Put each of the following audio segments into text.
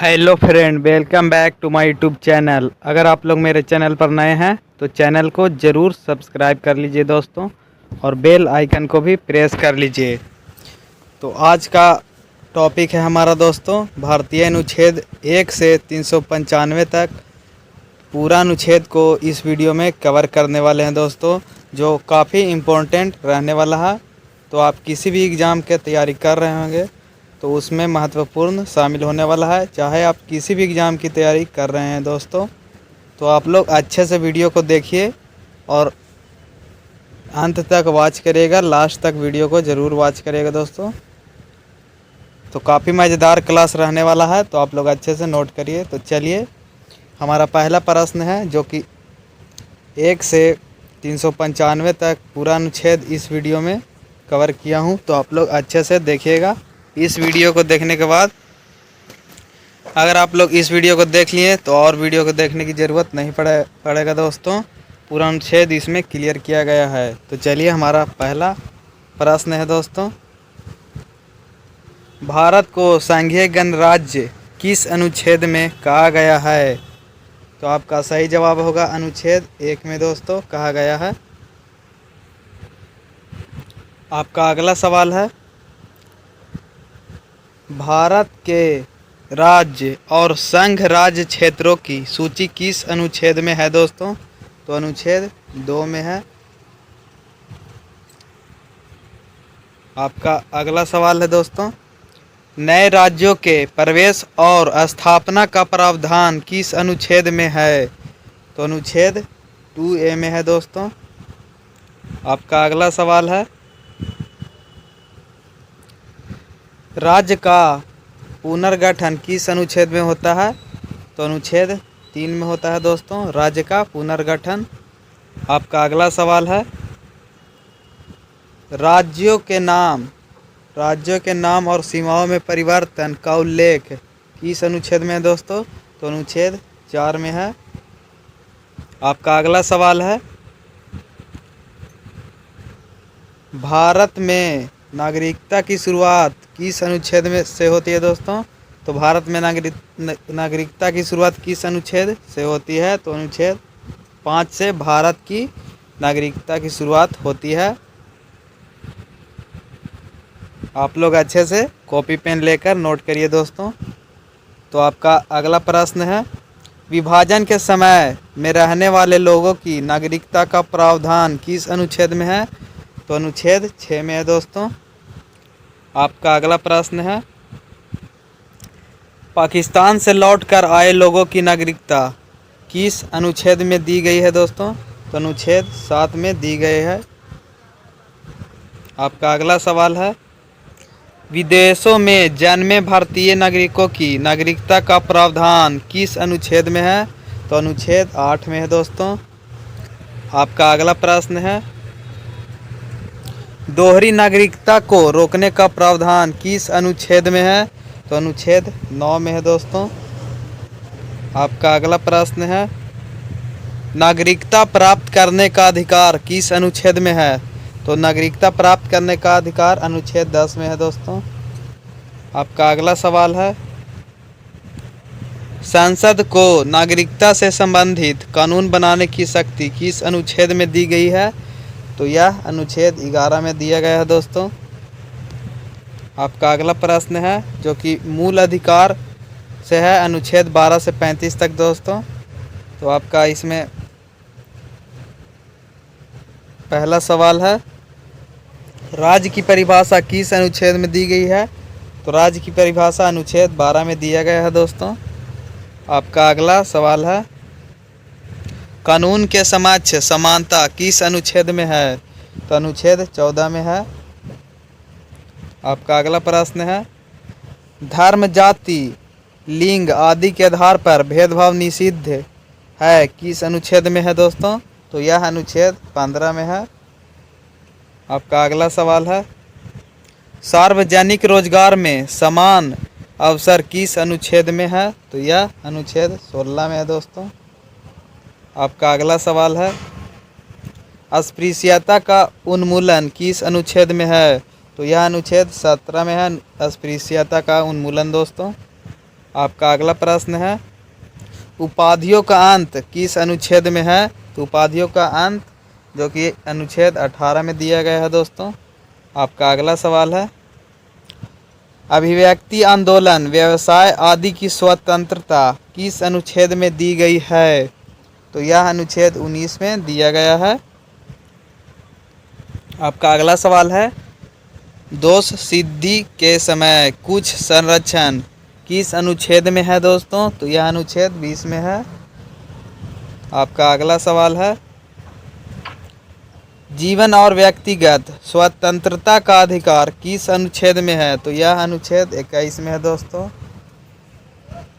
Hello friend, welcome back to my YouTube channel. अगर आप लोग मेरे चैनल पर नए हैं तो चैनल को ज़रूर सब्सक्राइब कर लीजिए दोस्तों, और बेल आइकन को भी प्रेस कर लीजिए। तो आज का टॉपिक है हमारा दोस्तों भारतीय अनुच्छेद 1 से 395 तक। पूरा अनुच्छेद को इस वीडियो में कवर करने वाले हैं दोस्तों, जो काफ़ी इम्पोर्टेंट रहने वाला है। तो आप किसी भी एग्ज़ाम के तैयारी कर रहे होंगे तो उसमें महत्वपूर्ण शामिल होने वाला है। चाहे आप किसी भी एग्ज़ाम की तैयारी कर रहे हैं दोस्तों, तो आप लोग अच्छे से वीडियो को देखिए और अंत तक वॉच करिएगा, लास्ट तक वीडियो को ज़रूर वॉच करिएगा दोस्तों। तो काफ़ी मज़ेदार क्लास रहने वाला है, तो आप लोग अच्छे से नोट करिए। तो चलिए, हमारा पहला प्रश्न है जो कि 1 से 395 तक पूरा अनुच्छेद इस वीडियो में कवर किया हूँ। तो आप लोग अच्छे से देखिएगा। इस वीडियो को देखने के बाद अगर आप लोग इस वीडियो को देख लिए तो और वीडियो को देखने की ज़रूरत नहीं पड़ेगा दोस्तों। पूरा अनुच्छेद इसमें क्लियर किया गया है। तो चलिए, हमारा पहला प्रश्न है दोस्तों, भारत को संघीय गणराज्य किस अनुच्छेद में कहा गया है? तो आपका सही जवाब होगा अनुच्छेद 1 में दोस्तों कहा गया है। आपका अगला सवाल है, भारत के राज्य और संघ राज्य क्षेत्रों की सूची किस अनुच्छेद में है दोस्तों? तो अनुच्छेद 2 में है। आपका अगला सवाल है दोस्तों, नए राज्यों के प्रवेश और स्थापना का प्रावधान किस अनुच्छेद में है? तो अनुच्छेद 2A में है दोस्तों। आपका अगला सवाल है, राज्य का पुनर्गठन किस अनुच्छेद में होता है? तो अनुच्छेद 3 में होता है दोस्तों, राज्य का पुनर्गठन। आपका अगला सवाल है, राज्यों के नाम और सीमाओं में परिवर्तन का उल्लेख किस अनुच्छेद में है दोस्तों? तो अनुच्छेद 4 में है। आपका अगला सवाल है, भारत में नागरिकता की शुरुआत किस अनुच्छेद में से होती है दोस्तों? तो भारत में नागरिकता की शुरुआत किस अनुच्छेद से होती है? तो अनुच्छेद 5 से भारत की नागरिकता की शुरुआत होती है। आप लोग अच्छे से कॉपी पेन लेकर नोट करिए दोस्तों। तो आपका अगला प्रश्न है, विभाजन के समय में रहने वाले लोगों की नागरिकता का प्रावधान किस अनुच्छेद में है? तो अनुच्छेद 6 में है दोस्तों। आपका अगला प्रश्न है, पाकिस्तान से लौटकर आए लोगों की नागरिकता किस अनुच्छेद में दी गई है दोस्तों? तो अनुच्छेद 7 में दी गई है। आपका अगला सवाल है, विदेशों में जन्मे भारतीय नागरिकों की नागरिकता का प्रावधान किस अनुच्छेद में है? तो अनुच्छेद 8 में है दोस्तों। आपका अगला प्रश्न है, दोहरी नागरिकता को रोकने का प्रावधान किस अनुच्छेद में है? तो अनुच्छेद 9 में है दोस्तों। आपका अगला प्रश्न है, नागरिकता प्राप्त करने का अधिकार किस अनुच्छेद में है? तो नागरिकता प्राप्त करने का अधिकार अनुच्छेद 10 में है दोस्तों। आपका अगला सवाल है, संसद को नागरिकता से संबंधित कानून बनाने की शक्ति किस अनुच्छेद में दी गई है? तो यह अनुच्छेद 11 में दिया गया है दोस्तों। आपका अगला प्रश्न है जो कि मूल अधिकार से है, अनुच्छेद 12 से 35 तक दोस्तों। तो आपका इसमें पहला सवाल है, राज्य की परिभाषा किस अनुच्छेद में दी गई है? तो राज्य की परिभाषा अनुच्छेद 12 में दिया गया है दोस्तों। आपका अगला सवाल है, कानून के समक्ष समानता किस अनुच्छेद में है? तो अनुच्छेद 14 में है। आपका अगला प्रश्न है, धर्म, जाति, लिंग आदि के आधार पर भेदभाव निषिद्ध है किस अनुच्छेद में है दोस्तों? तो यह अनुच्छेद 15 में है। आपका अगला सवाल है, सार्वजनिक रोजगार में समान अवसर किस अनुच्छेद में है? तो यह अनुच्छेद 16 में है दोस्तों। आपका अगला सवाल है, अस्पृश्यता का उन्मूलन किस अनुच्छेद में है? तो यह अनुच्छेद 17 में है, अस्पृश्यता का उन्मूलन दोस्तों। आपका अगला प्रश्न है, उपाधियों का अंत किस अनुच्छेद में है? तो उपाधियों का अंत जो कि अनुच्छेद 18 में दिया गया है दोस्तों। आपका अगला सवाल है, अभिव्यक्ति आंदोलन व्यवसाय आदि की स्वतंत्रता किस अनुच्छेद में दी गई है? तो यह अनुच्छेद 19 में दिया गया है। आपका अगला सवाल है, दोष सिद्धि के समय कुछ संरक्षण किस अनुच्छेद में है दोस्तों? तो यह अनुच्छेद 20 में है। आपका अगला सवाल है, जीवन और व्यक्तिगत स्वतंत्रता का अधिकार किस अनुच्छेद में है? तो यह अनुच्छेद 21 में है दोस्तों।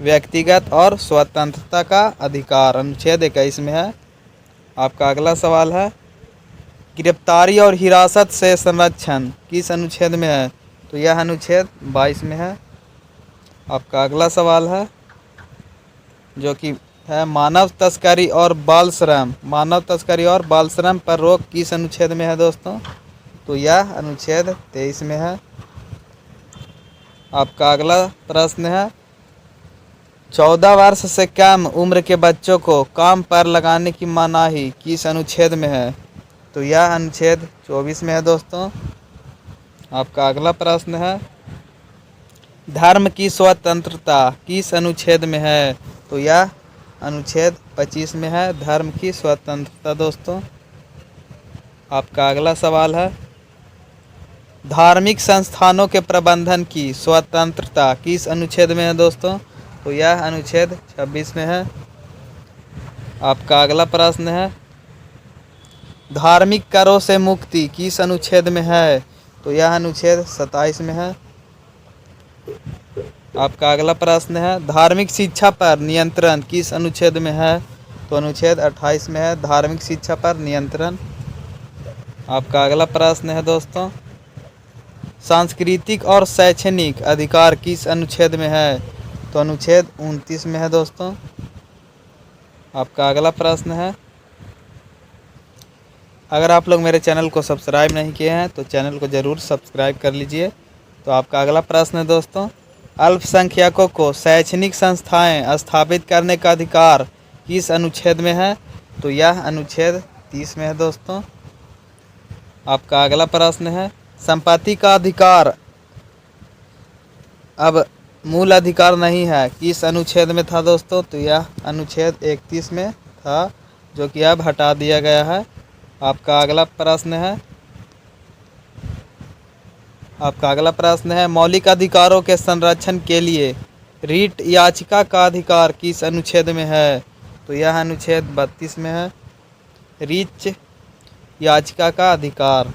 व्यक्तिगत और स्वतंत्रता का अधिकार अनुच्छेद 21 में है। आपका अगला सवाल है, गिरफ्तारी और हिरासत से संरक्षण किस अनुच्छेद में है? तो यह अनुच्छेद 22 में है। आपका अगला सवाल है, जो कि है मानव तस्करी और बाल श्रम, मानव तस्करी और बाल श्रम पर रोक किस अनुच्छेद में है दोस्तों? तो यह अनुच्छेद 23 में है। आपका अगला प्रश्न है, 14 वर्ष से कम उम्र के बच्चों को काम पर लगाने की मनाही किस अनुच्छेद में है? तो यह अनुच्छेद 24 में है दोस्तों। आपका अगला प्रश्न है, धर्म की स्वतंत्रता किस अनुच्छेद में है? तो यह अनुच्छेद 25 में है, धर्म की स्वतंत्रता दोस्तों। आपका अगला सवाल है, धार्मिक संस्थानों के प्रबंधन की स्वतंत्रता किस अनुच्छेद में है दोस्तों? तो यह अनुच्छेद 26 में है। आपका अगला प्रश्न है, धार्मिक करों से मुक्ति किस अनुच्छेद में है? तो यह अनुच्छेद 27 में है। आपका अगला प्रश्न है, धार्मिक शिक्षा पर नियंत्रण किस अनुच्छेद में है? तो अनुच्छेद 28 में है, धार्मिक शिक्षा पर नियंत्रण। आपका अगला प्रश्न है दोस्तों, सांस्कृतिक और शैक्षणिक अधिकार किस अनुच्छेद में है? तो अनुच्छेद 29 में है दोस्तों। आपका अगला प्रश्न है, अगर आप लोग मेरे चैनल को सब्सक्राइब नहीं किए हैं तो चैनल को ज़रूर सब्सक्राइब कर लीजिए। तो आपका अगला प्रश्न है दोस्तों, अल्पसंख्यकों को शैक्षणिक संस्थाएं स्थापित करने का अधिकार किस अनुच्छेद में है? तो यह अनुच्छेद 30 में है दोस्तों। आपका अगला प्रश्न है, संपत्ति का अधिकार अब मूल अधिकार नहीं है किस अनुच्छेद में था दोस्तों? तो यह अनुच्छेद 31 में था, जो कि अब हटा दिया गया है। आपका अगला प्रश्न है, मौलिक अधिकारों के संरक्षण के लिए रीट याचिका का अधिकार किस अनुच्छेद में है? तो यह अनुच्छेद 32 में है, रीट याचिका का अधिकार।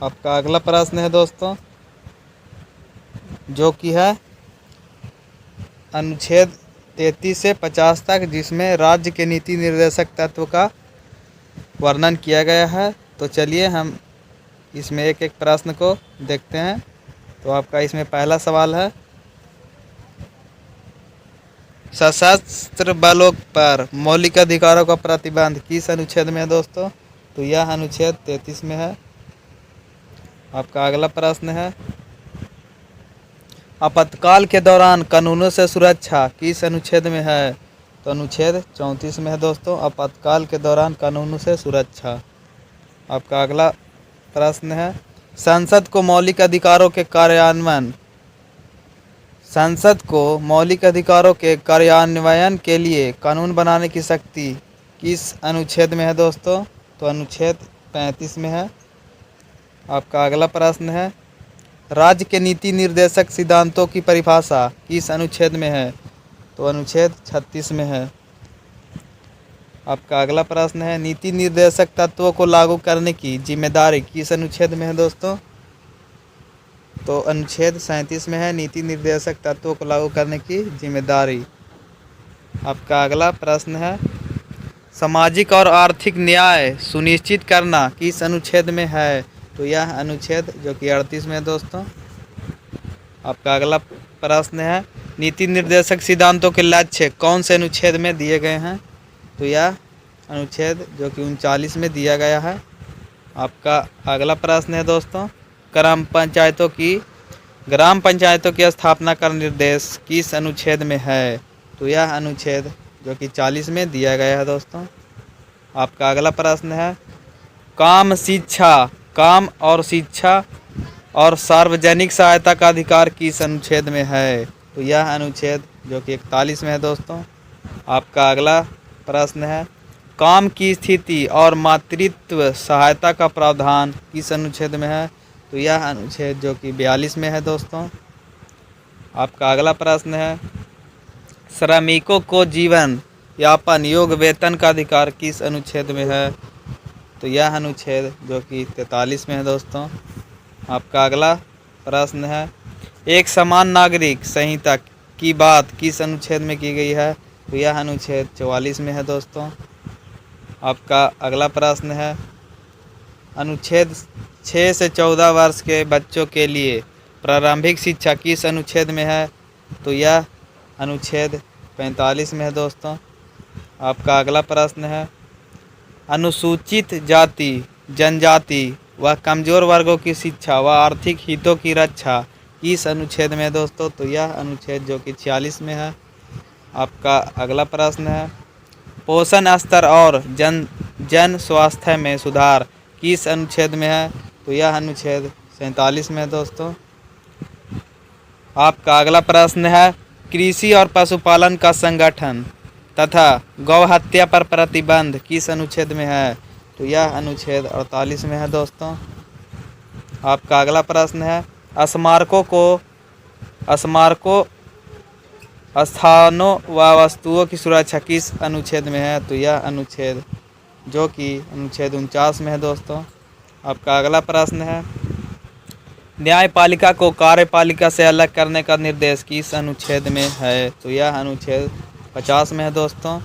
आपका अगला प्रश्न है दोस्तों, जो कि है अनुच्छेद 33 से 50 तक, जिसमें राज्य के नीति निर्देशक तत्व का वर्णन किया गया है। तो चलिए हम इसमें एक एक प्रश्न को देखते हैं। तो आपका इसमें पहला सवाल है, सशस्त्र बलों पर मौलिक अधिकारों का प्रतिबंध किस अनुच्छेद में है दोस्तों? तो यह अनुच्छेद 33 में है। आपका अगला प्रश्न है, आपातकाल के दौरान कानूनों से सुरक्षा किस अनुच्छेद में है? तो अनुच्छेद 34 में है दोस्तों, आपातकाल के दौरान कानूनों से सुरक्षा। आपका अगला प्रश्न है, संसद को मौलिक अधिकारों के कार्यान्वयन के लिए कानून बनाने की शक्ति किस अनुच्छेद में है दोस्तों? तो अनुच्छेद 35 में है। आपका अगला प्रश्न है, राज्य के नीति निर्देशक सिद्धांतों की परिभाषा किस अनुच्छेद में है? तो अनुच्छेद 36 में है। आपका अगला प्रश्न है, नीति निर्देशक तत्वों को लागू करने की जिम्मेदारी किस अनुच्छेद में है दोस्तों? तो अनुच्छेद 37 में है, नीति निर्देशक तत्वों को लागू करने की जिम्मेदारी। आपका अगला प्रश्न है, सामाजिक और आर्थिक न्याय सुनिश्चित करना किस अनुच्छेद में है? तो यह अनुच्छेद जो कि 38 में है दोस्तों। आपका अगला प्रश्न है, नीति निर्देशक सिद्धांतों के लक्ष्य कौन से अनुच्छेद में दिए गए हैं? तो यह अनुच्छेद जो कि 39 में दिया गया है। आपका अगला प्रश्न है दोस्तों, ग्राम पंचायतों की ग्राम पंचायतों की स्थापना का निर्देश किस अनुच्छेद में है? तो यह अनुच्छेद जो कि 40 में दिया गया है दोस्तों। आपका अगला प्रश्न है, काम और शिक्षा और सार्वजनिक सहायता का अधिकार किस अनुच्छेद में है? तो यह अनुच्छेद जो कि 41 में है दोस्तों। आपका अगला प्रश्न है, काम की स्थिति और मातृत्व सहायता का प्रावधान किस अनुच्छेद में है? तो यह अनुच्छेद जो कि 42 में है दोस्तों। आपका अगला प्रश्न है, श्रमिकों को जीवन यापन योग्य वेतन का अधिकार किस अनुच्छेद में है? तो यह अनुच्छेद जो कि 43 में है दोस्तों। आपका अगला प्रश्न है, एक समान नागरिक संहिता की बात किस अनुच्छेद में की गई है? तो यह अनुच्छेद 44 में है दोस्तों। आपका अगला प्रश्न है, अनुच्छेद 6 से 14 वर्ष के बच्चों के लिए प्रारंभिक शिक्षा किस अनुच्छेद में है? तो यह अनुच्छेद 45 में है दोस्तों। आपका अगला प्रश्न है, अनुसूचित जाति जनजाति व कमज़ोर वर्गों की शिक्षा व आर्थिक हितों की रक्षा किस अनुच्छेद में है दोस्तों? तो यह अनुच्छेद जो कि 46 में है। आपका अगला प्रश्न है, पोषण स्तर और जन स्वास्थ्य में सुधार किस अनुच्छेद में है? तो यह अनुच्छेद 47 में है दोस्तों। आपका अगला प्रश्न है, कृषि और पशुपालन का संगठन तथा गौ हत्या पर प्रतिबंध किस अनुच्छेद में है? तो यह अनुच्छेद 48 में है दोस्तों। आपका अगला प्रश्न है, स्मारकों स्थानों व वस्तुओं की सुरक्षा किस अनुच्छेद में है? तो यह अनुच्छेद जो कि अनुच्छेद 49 में है दोस्तों। आपका अगला प्रश्न है, न्यायपालिका को कार्यपालिका से अलग करने का निर्देश किस अनुच्छेद में है? तो यह अनुच्छेद 50 में है दोस्तों।